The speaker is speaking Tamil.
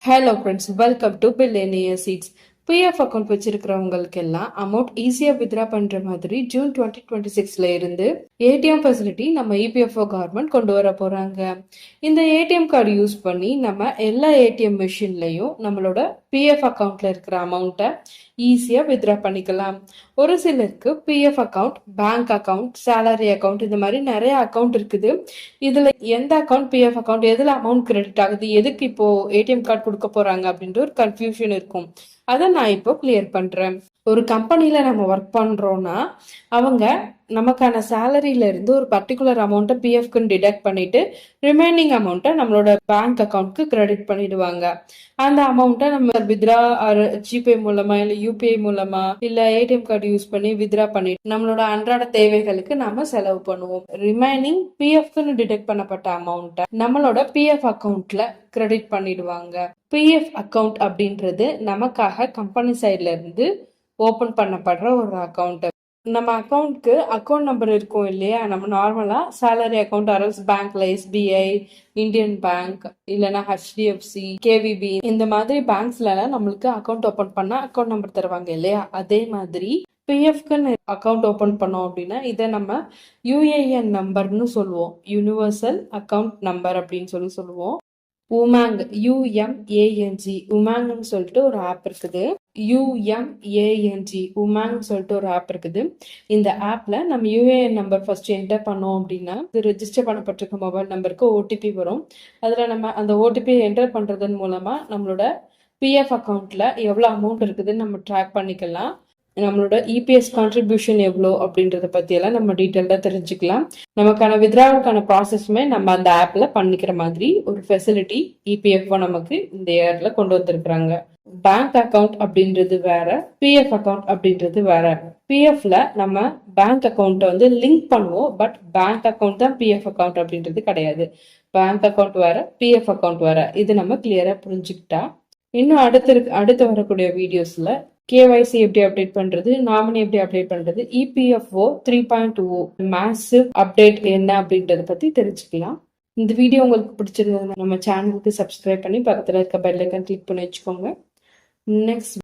Hello friends, welcome to billionaire seeds. PF account வச்சிருக்கிறவங்களுக்கு எல்லாம் அமௌண்ட் ஈஸியாக வித்ரா பண்ற மாதிரி ஜூன் 2026ல இருந்து ஏடிஎம் ஃபெசிலிட்டி நம்ம இபிஎஃப்ஓ கவர்மெண்ட் கொண்டு வர போறாங்க. இந்த ஏடிஎம் கார்டு யூஸ் பண்ணி நம்ம எல்லா ஏடிஎம் மிஷின்லையும் நம்மளோட பிஎஃப் அக்கௌண்ட்ல இருக்கிற அமௌண்ட்டை ஈஸியாக வித்ரா பண்ணிக்கலாம். ஒரு சிலருக்கு PF account, bank account, salary account, இந்த மாதிரி நிறைய அக்கௌண்ட் இருக்குது. இதுல எந்த அக்கௌண்ட் பிஎஃப் அக்கௌண்ட், எதுல அமௌண்ட் கிரெடிட் ஆகுது, எதுக்கு இப்போ ஏடிஎம் கார்டு கொடுக்க போறாங்க அப்படின்ற ஒரு கன்ஃபியூஷன் இருக்கும். அதை நான் இப்போ கிளியர் பண்றேன். ஒரு கம்பெனில நம்ம ஒர்க் பண்றோம்னா அவங்க நமக்கான சேலரியில இருந்து ஒரு பர்டிகுலர் அமௌண்ட்டை பிஎஃப்க்கு டிடக்ட் பண்ணிட்டு ரிமைனிங் அமௌண்ட்டை நம்மளோட பேங்க் அக்கௌண்ட்க்கு கிரெடிட் பண்ணிடுவாங்க. அந்த அமௌண்ட்டை நம்ம வித்ரா ஜிபே மூலமா இல்ல யூபிஐ மூலமா இல்ல ஏடிஎம் கார்டு யூஸ் பண்ணி வித்ரா பண்ணிட்டு நம்மளோட அன்றாட தேவைகளுக்கு நாம செலவு பண்ணுவோம். ரிமைனிங் பிஎஃப்க்கு டிடக்ட் பண்ணப்பட்ட அமௌண்ட்டை நம்மளோட பிஎஃப் அக்கௌண்ட்ல கிரெடிட் பண்ணிடுவாங்க. பிஎஃப் அக்கௌண்ட் அப்படின்றது நமக்காக கம்பெனி சைட்ல இருந்து ஓபன் பண்ணப்படுற ஒரு அக்கௌண்ட். நம்ம அக்கௌண்ட்க்கு அக்கௌண்ட் நம்பர் இருக்கும் இல்லையா, நம்ம நார்மலா சேலரி அக்கௌண்ட் அரல்ஸ் பேங்க்ல எஸ்பிஐ, இந்தியன் பேங்க், இல்லைன்னா ஹெச்டிஎஃப்சி, கேவிபி, இந்த மாதிரி பேங்க்ஸ்ல நம்மளுக்கு அக்கௌண்ட் ஓபன் பண்ணா அக்கௌண்ட் நம்பர் தருவாங்க இல்லையா, அதே மாதிரி பிஎஃப்க்கு அக்கௌண்ட் ஓபன் பண்ணோம் அப்படின்னா இதை நம்ம யூஏஎன் நம்பர்னு சொல்லுவோம். யூனிவர்சல் அக்கௌண்ட் நம்பர் அப்படின்னு சொல்லுவோம். உமாங், யுஎம்ஏஎன்ஜி, உமாங்னு சொல்லிட்டு ஒரு ஆப் இருக்குது. யுஎம்ஏஎன்ஜி, உமாங்னு சொல்லிட்டு ஒரு ஆப் இருக்குது. இந்த ஆப்ல நம்ம யூஏஎன் நம்பர் ஃபர்ஸ்ட் என்டர் பண்ணோம் அப்படின்னா இது ரெஜிஸ்டர் பண்ணப்பட்டிருக்க மொபைல் நம்பருக்கு ஓடிபி வரும். அதுல நம்ம அந்த ஓடிபி என்டர் பண்றதன் மூலமா நம்மளோட பிஎஃப் அக்கௌண்ட்ல எவ்வளவு அமௌண்ட் இருக்குதுன்னு நம்ம ட்ராக் பண்ணிக்கலாம். நம்மளோட இபிஎஸ் கான்ட்ரிபியூஷன் எவ்வளோ அப்படின்றத பத்தி எல்லாம் நம்ம டீட்டெயில்டா தெரிஞ்சுக்கலாம். நமக்கான வித்ராவுக்கான ப்ராசஸ்மே நம்ம அந்த ஆப்ல பண்ணிக்கிற மாதிரி ஒரு ஃபெசிலிட்டி இபிஎஃப்ஓ நமக்கு இந்த இயர்ல கொண்டு வந்திருக்கிறாங்க. பேங்க் அக்கவுண்ட் அப்படின்றது வேற, பிஎஃப் அக்கவுண்ட் அப்படின்றது வேற. பிஎஃப்ல நம்ம பேங்க் அக்கௌண்ட் லிங்க் பண்ணுவோம், பட் பேங்க் அக்கௌண்ட் தான் பிஎஃப் அக்கௌண்ட் அப்படின்றது கிடையாது. பேங்க் அக்கௌண்ட் வேற, பிஎஃப் அக்கௌண்ட் வேற. இது நம்ம கிளியரா புரிஞ்சுக்கிட்டா இன்னும் அடுத்து வரக்கூடிய வீடியோஸ்ல கேவைசி எப்படி அப்டேட் பண்றது, நாமினி எப்படி அப்டேட் பண்றது, இபிஎஃப்ஓ 3.2 மேசிவ் அப்டேட் என்ன அப்படின்றத பத்தி தெரிஞ்சுக்கலாம். இந்த வீடியோ உங்களுக்கு பிடிச்சிருந்ததுன்னா நம்ம சேனலுக்கு சப்ஸ்கிரைப் பண்ணி பக்கத்துல இருக்க பெல் ஐக்கான் கிளிக் பண்ணி வச்சுக்கோங்க. நெக்ஸ்ட்